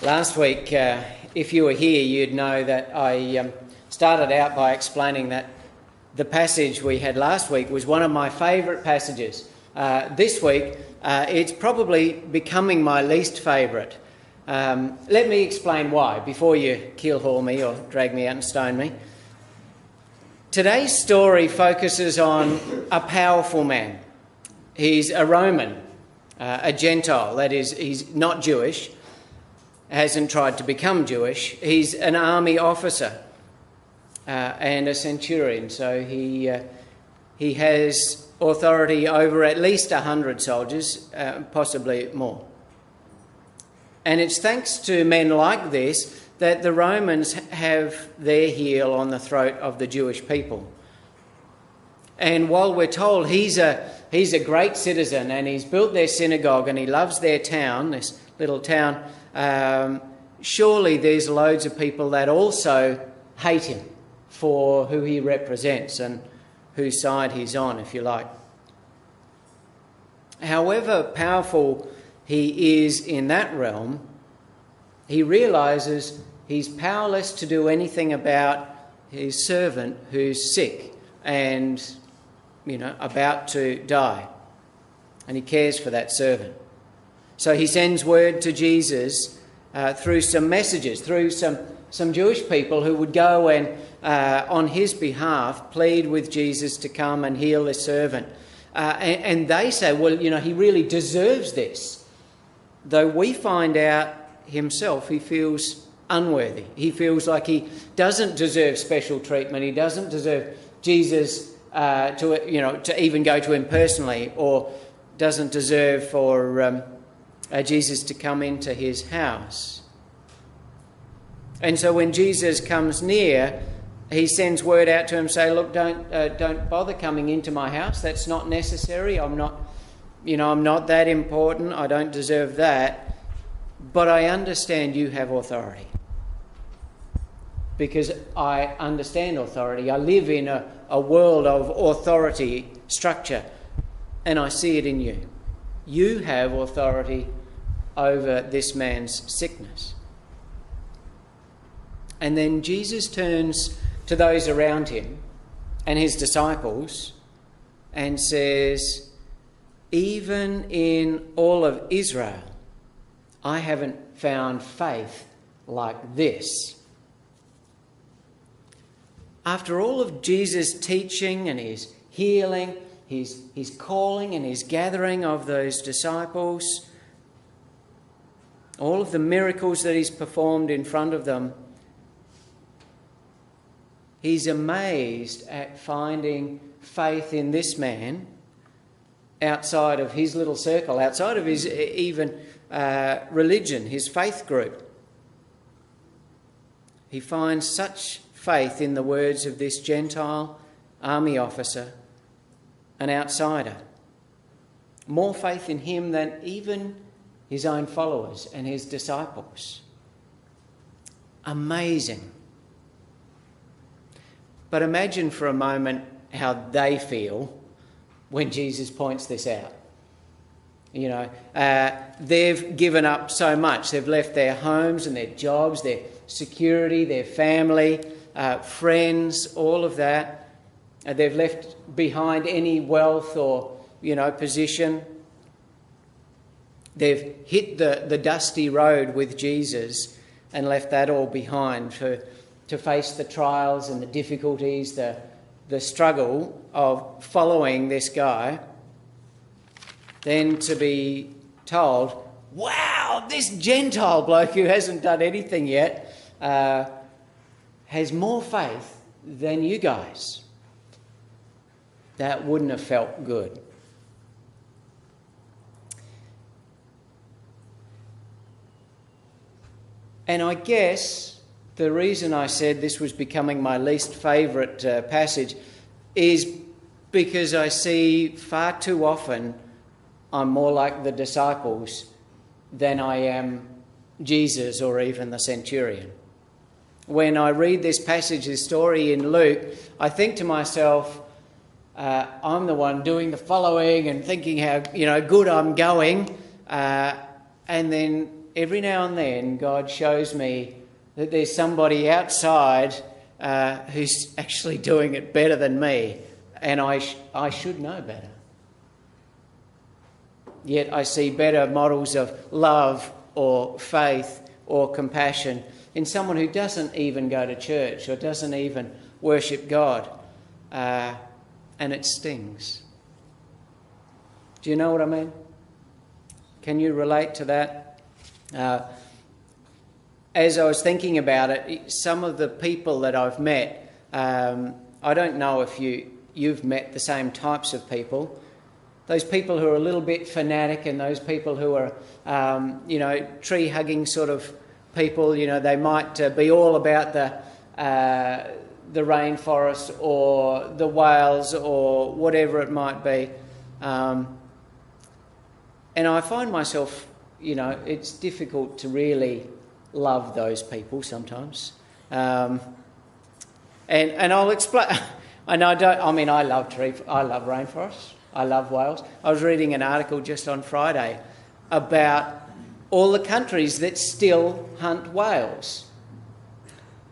Last week, if you were here, you'd know that I started out by explaining that the passage we had last week was one of my favourite passages. This week, it's probably becoming my least favourite. Let me explain why, before you keel-haul me or drag me out and stone me. Today's story focuses on a powerful man. He's a Roman, a Gentile, that is, he's not Jewish, hasn't tried to become Jewish. He's an army officer and a centurion, so he has authority over at least 100 soldiers, possibly more. And it's thanks to men like this that the Romans have their heel on the throat of the Jewish people. And while we're told he's a great citizen and he's built their synagogue and he loves their town, this little town, surely there's loads of people that also hate him for who he represents and whose side he's on, if you like. However powerful he is in that realm, he realises he's powerless to do anything about his servant who's sick and, about to die. And he cares for that servant. So he sends word to Jesus through some messages, through some Jewish people who would go and, on his behalf, plead with Jesus to come and heal the servant. And they say, well, he really deserves this. Though we find out himself, he feels unworthy. He feels like he doesn't deserve special treatment. He doesn't deserve Jesus to even go to him personally, or doesn't deserve for Jesus to come into his house. And so when Jesus comes near, he sends word out to him, say, look, don't bother coming into my house. That's not necessary. I'm not that important. I don't deserve that. But I understand you have authority. Because I understand authority. I live in a world of authority structure, and I see it in you. You have authority over this man's sickness. And then Jesus turns to those around him and his disciples and says, even in all of Israel, I haven't found faith like this. After all of Jesus' teaching and his healing, his calling and his gathering of those disciples, all of the miracles that he's performed in front of them, he's amazed at finding faith in this man outside of his little circle, outside of his even religion, his faith group. He finds such faith in the words of this Gentile army officer, an outsider. More faith in him than even his own followers and his disciples. Amazing. But imagine for a moment how they feel when Jesus points this out. They've given up so much. They've left their homes and their jobs, their security, their family, friends, all of that. They've left behind any wealth or, position. They've hit the dusty road with Jesus and left that all behind to face the trials and the difficulties, the struggle of following this guy. Then to be told, wow, this Gentile bloke who hasn't done anything yet has more faith than you guys. That wouldn't have felt good. And I guess the reason I said this was becoming my least favourite passage is because I see far too often I'm more like the disciples than I am Jesus or even the centurion. When I read this passage, this story in Luke, I think to myself, I'm the one doing the following and thinking how good I'm going, and then every now and then God shows me that there's somebody outside who's actually doing it better than me, and I should know better. Yet I see better models of love or faith or compassion in someone who doesn't even go to church or doesn't even worship God, and it stings. Do you know what I mean? Can you relate to that? As I was thinking about it, some of the people that I've met, I don't know if you've met the same types of people. Those people who are a little bit fanatic, and those people who are, tree-hugging sort of people. They might be all about the rainforest or the whales or whatever it might be. And I find myself, it's difficult to really love those people sometimes. And I'll explain. I love rainforests. I love whales. I was reading an article just on Friday about all the countries that still hunt whales.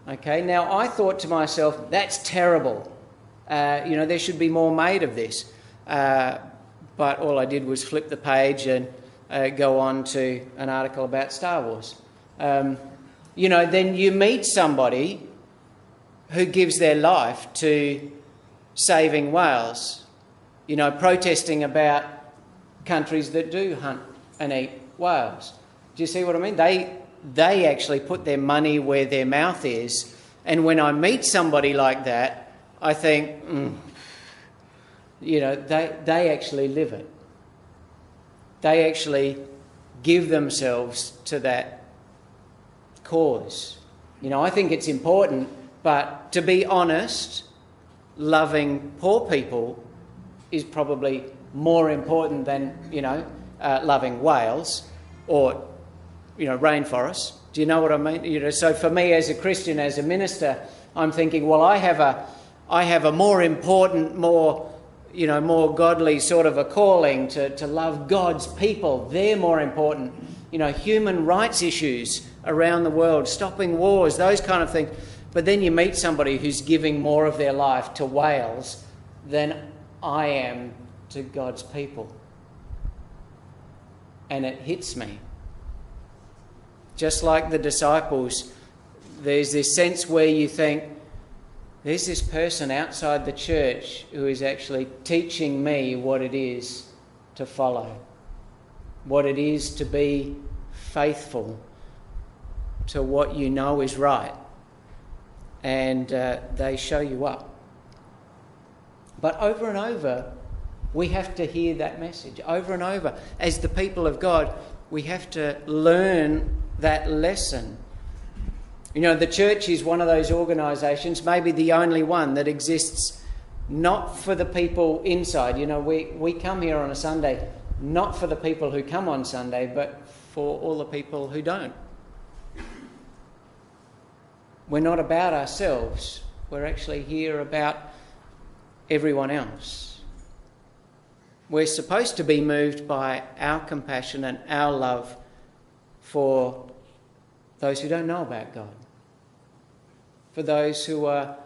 Okay, now I thought to myself, that's terrible. There should be more made of this. But all I did was flip the page and go on to an article about Star Wars. Then you meet somebody who gives their life to saving whales, protesting about countries that do hunt and eat whales. Do you see what I mean? They actually put their money where their mouth is. And when I meet somebody like that, I think, they actually live it. They actually give themselves to that cause. I think it's important, but to be honest, loving poor people is probably more important than, loving whales or, rainforests. Do you know what I mean? So for me as a Christian, as a minister, I'm thinking, well, I have a more important, more godly sort of a calling to love God's people. They're more important. Human rights issues around the world, stopping wars, those kind of things. But then you meet somebody who's giving more of their life to whales than I am to God's people. And it hits me. Just like the disciples, there's this sense where you think, there's this person outside the church who is actually teaching me what it is to follow, what it is to be faithful to what you know is right. And they show you up. But over and over, we have to hear that message. Over and over, as the people of God, we have to learn that lesson. The church is one of those organisations, maybe the only one, that exists not for the people inside. We come here on a Sunday, not for the people who come on Sunday, but for all the people who don't. We're not about ourselves. We're actually here about everyone else. We're supposed to be moved by our compassion and our love for those who don't know about God, for those who are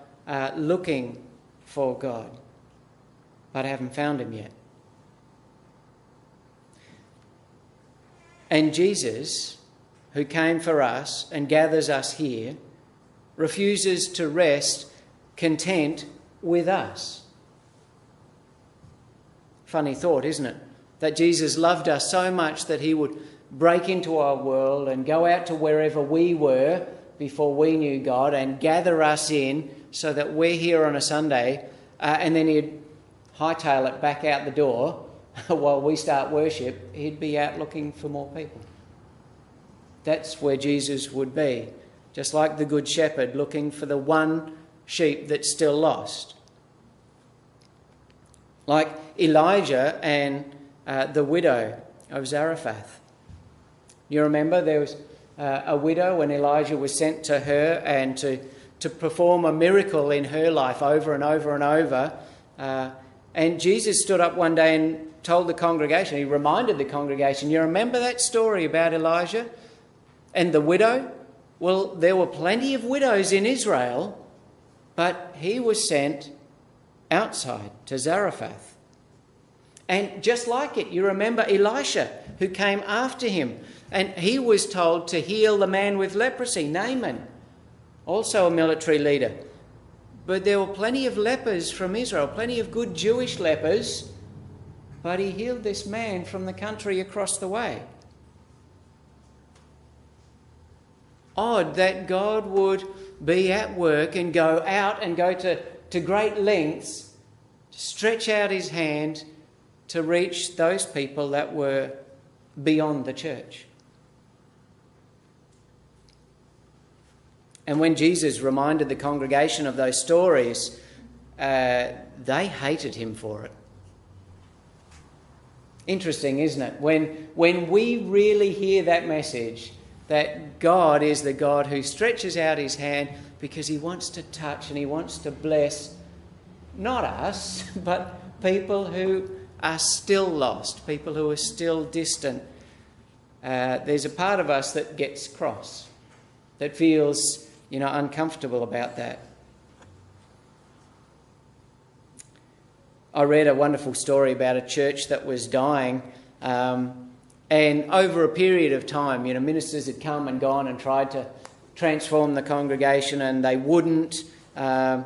looking for God but haven't found him yet. And Jesus, who came for us and gathers us here, refuses to rest content with us. Funny thought, isn't it? That Jesus loved us so much that he would break into our world and go out to wherever we were before we knew God and gather us in so that we're here on a Sunday, and then he'd hightail it back out the door while we start worship. He'd be out looking for more people. That's where Jesus would be, just like the Good Shepherd looking for the one sheep that's still lost. Like Elijah and the widow of Zarephath. You remember there was a widow when Elijah was sent to her and to perform a miracle in her life over and over and over. And Jesus stood up one day and told the congregation, he reminded the congregation, you remember that story about Elijah? And the widow? Well, there were plenty of widows in Israel, but he was sent outside to Zarephath. And just like it, you remember Elisha, who came after him, and he was told to heal the man with leprosy, Naaman, also a military leader. But there were plenty of lepers from Israel, plenty of good Jewish lepers, but he healed this man from the country across the way. Odd that God would be at work and go out and go to great lengths to stretch out his hand to reach those people that were beyond the church. And when Jesus reminded the congregation of those stories, they hated him for it. Interesting, isn't it? When we really hear that message, that God is the God who stretches out his hand because he wants to touch and he wants to bless not us, but people who are still lost, people who are still distant. There's a part of us that gets cross, that feels, uncomfortable about that. I read a wonderful story about a church that was dying, and over a period of time, ministers had come and gone and tried to transform the congregation, and they wouldn't. And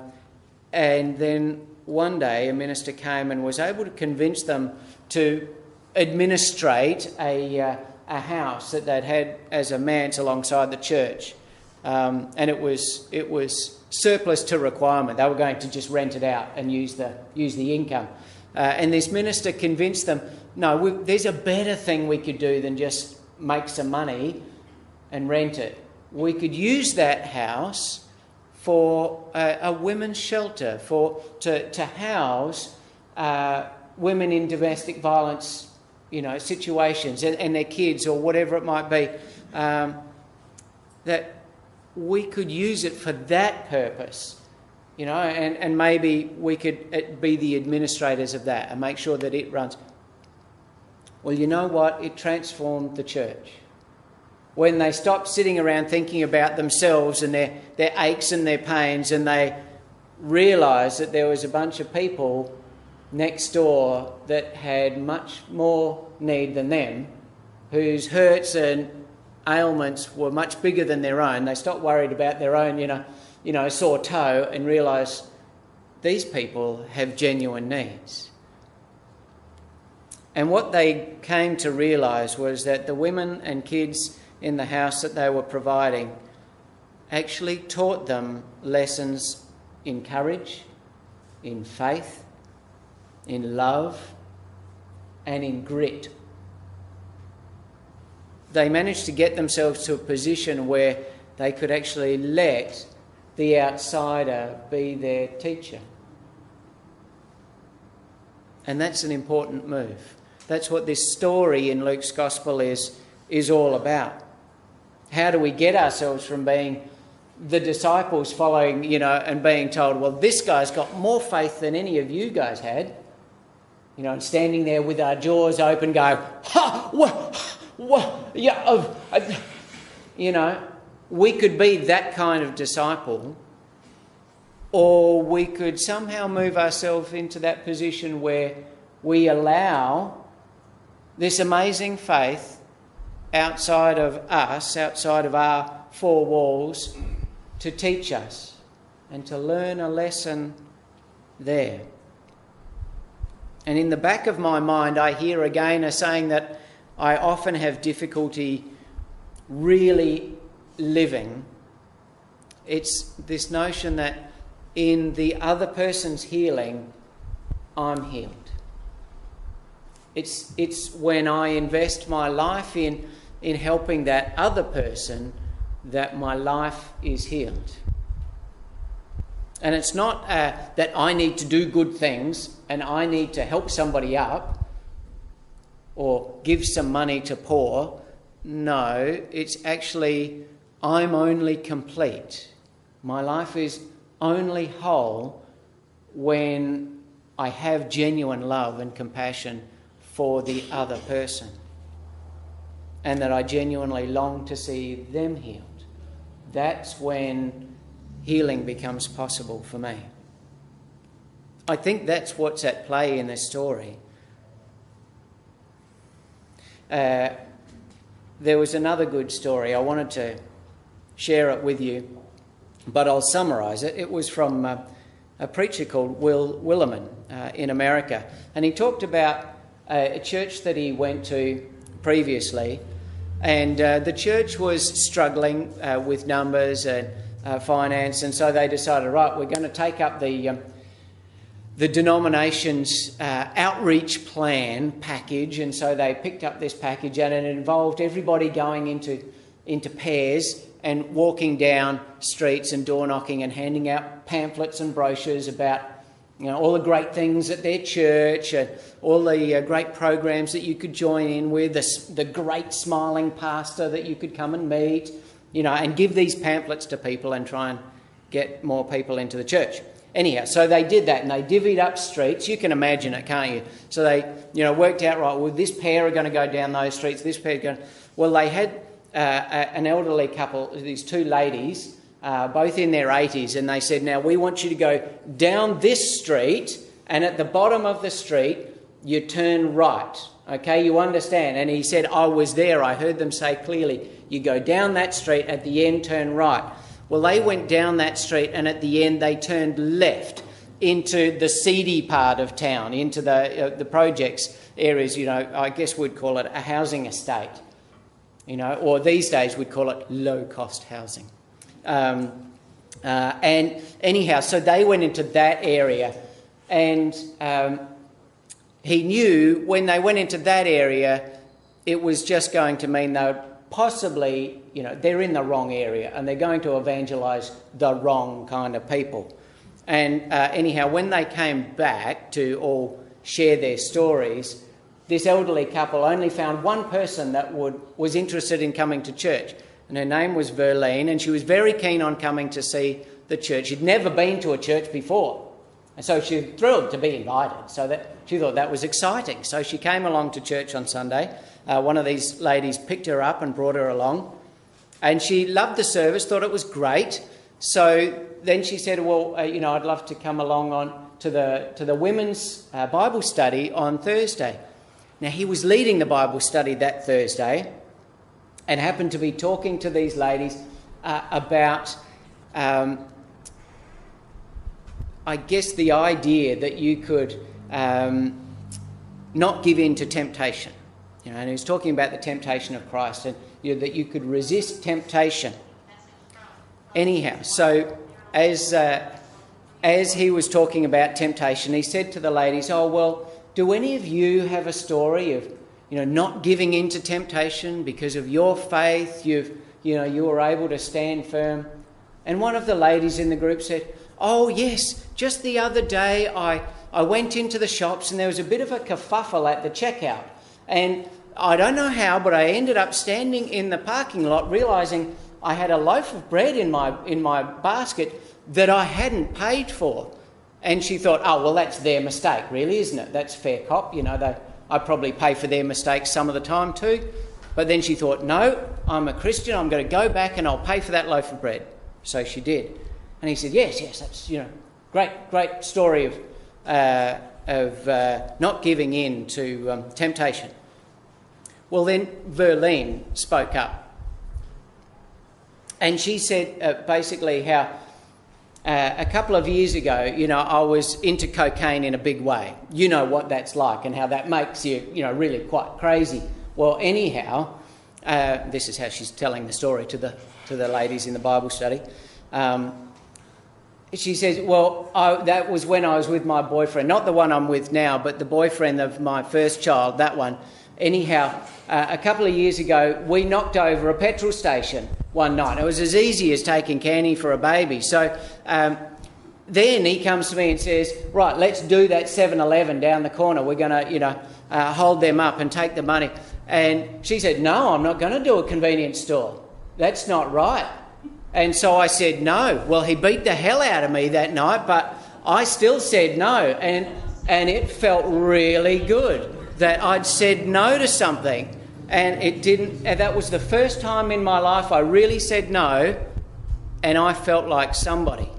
then one day a minister came and was able to convince them to administrate a house that they'd had as a manse alongside the church. And it was surplus to requirement. They were going to just rent it out and use the income. And this minister convinced them, no, there's a better thing we could do than just make some money and rent it. We could use that house for a women's shelter, to house women in domestic violence, situations, and their kids or whatever it might be. That we could use it for that purpose, and maybe we could be the administrators of that and make sure that it runs. Well, you know what? It transformed the church. When they stopped sitting around thinking about themselves and their aches and their pains, and they realised that there was a bunch of people next door that had much more need than them, whose hurts and ailments were much bigger than their own. They stopped worried about their own, sore toe, and realised these people have genuine needs. And what they came to realise was that the women and kids in the house that they were providing actually taught them lessons in courage, in faith, in love, and in grit. They managed to get themselves to a position where they could actually let the outsider be their teacher. And that's an important move. That's what this story in Luke's Gospel is all about. How do we get ourselves from being the disciples following, and being told, well, this guy's got more faith than any of you guys had, and standing there with our jaws open going, we could be that kind of disciple, or we could somehow move ourselves into that position where we allow this amazing faith outside of us, outside of our four walls, to teach us and to learn a lesson there. And in the back of my mind, I hear again a saying that I often have difficulty really living. It's this notion that in the other person's healing, I'm healed. It's when I invest my life in helping that other person that my life is healed. And it's not that I need to do good things and I need to help somebody up or give some money to poor. No, it's actually I'm only complete. My life is only whole when I have genuine love and compassion for the other person. and that I genuinely long to see them healed, that's when healing becomes possible for me. I think that's what's at play in this story. There was another good story. I wanted to share it with you, but I'll summarise it. It was from a preacher called Will Willimon in America, and he talked about a church that he went to previously, and the church was struggling with numbers and finance, and so they decided, right, we're going to take up the denomination's outreach plan package, and so they picked up this package, and it involved everybody going into pairs and walking down streets and door knocking and handing out pamphlets and brochures about, you know, all the great things at their church and all the great programs that you could join in with, the great smiling pastor that you could come and meet, you know, and give these pamphlets to people and try and get more people into the church. Anyhow, so they did that, and they divvied up streets. You can imagine it, can't you? So they, you know, worked out, right, well, this pair are going to go down those streets, this pair are going... Well, they had an elderly couple, these two ladies, both in their 80s, and they said, now, we want you to go down this street, and at the bottom of the street, you turn right, okay? You understand? And he said, I was there. I heard them say clearly, you go down that street, at the end, turn right. Well, they went down that street, and at the end they turned left into the seedy part of town, into the projects areas, you know, I guess we'd call it a housing estate, you know, or these days we'd call it low-cost housing. And anyhow, so they went into that area, and he knew when they went into that area, it was just going to mean they would possibly, you know, they're in the wrong area and they're going to evangelise the wrong kind of people. And anyhow, when they came back to all share their stories, this elderly couple only found one person that was interested in coming to church, and her name was Verlene, and she was very keen on coming to see the church. She'd never been to a church before, and so she was thrilled to be invited, so that she thought that was exciting. So she came along to church on Sunday. One of these ladies picked her up and brought her along, and she loved the service, thought it was great. So then she said, well, you know, I'd love to come along to the women's Bible study on Thursday. Now, he was leading the Bible study that Thursday and happened to be talking to these ladies about, I guess, the idea that you could not give in to temptation. You know, and he was talking about the temptation of Christ, and you know, that you could resist temptation. Anyhow, so as he was talking about temptation, he said to the ladies, oh, well, do any of you have a story of, you know, not giving in to temptation because of your faith? You were able to stand firm. And one of the ladies in the group said, oh, yes, just the other day I went into the shops and there was a bit of a kerfuffle at the checkout. And I don't know how, but I ended up standing in the parking lot realising I had a loaf of bread in my basket that I hadn't paid for. And she thought, oh, well, that's their mistake, really, isn't it? That's fair cop. You know, I probably pay for their mistakes some of the time too. But then she thought, no, I'm a Christian. I'm going to go back and I'll pay for that loaf of bread. So she did. And he said, yes, that's, you know, great story of not giving in to temptation. Well, then Verlene spoke up. And she said basically how a couple of years ago, you know, I was into cocaine in a big way. You know what that's like and how that makes you, you know, really quite crazy. Well, anyhow, this is how she's telling the story to the ladies in the Bible study. She says, well, that was when I was with my boyfriend, not the one I'm with now, but the boyfriend of my first child, that one. Anyhow, a couple of years ago, we knocked over a petrol station one night. It was as easy as taking candy for a baby. So then he comes to me and says, right, let's do that 7-Eleven down the corner. We're going to, you know, hold them up and take the money. And she said, no, I'm not going to do a convenience store. That's not right. And so I said no. Well, he beat the hell out of me that night, but I still said no. And it felt really good that I'd said no to something And it didn't. And that was the first time in my life I really said no, and I felt like somebody.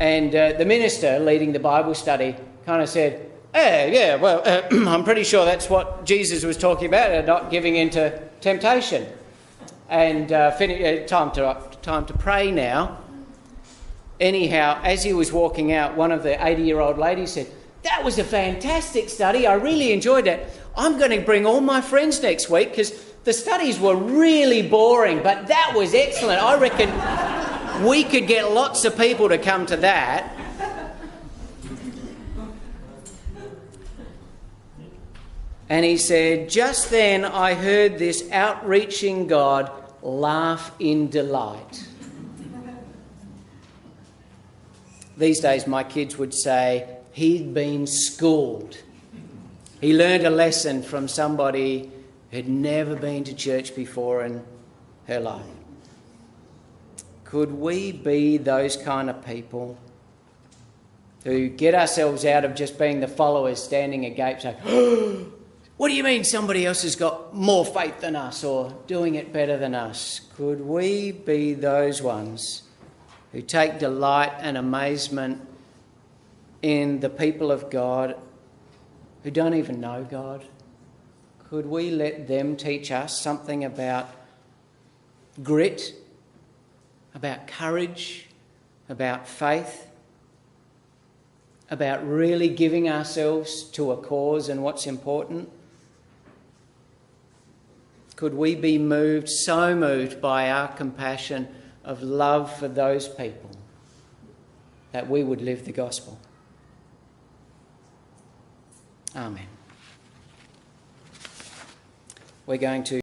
And the minister leading the Bible study kind of said, I'm pretty sure that's what Jesus was talking about, not giving into temptation. And time to pray now. Anyhow, as he was walking out, one of the 80-year-old ladies said, "That was a fantastic study. I really enjoyed it. I'm going to bring all my friends next week because the studies were really boring, but that was excellent. I reckon we could get lots of people to come to that." And he said, "Just then I heard this outreaching God laugh in delight." These days my kids would say he'd been schooled. He learned a lesson from somebody who'd never been to church before in her life. Could we be those kind of people who get ourselves out of just being the followers standing agape saying, "Oh, what do you mean somebody else has got more faith than us or doing it better than us?" Could we be those ones who take delight and amazement in the people of God who don't even know God? Could we let them teach us something about grit, about courage, about faith, about really giving ourselves to a cause and what's important? Could we be moved, so moved by our compassion of love for those people that we would live the gospel? Amen. We're going to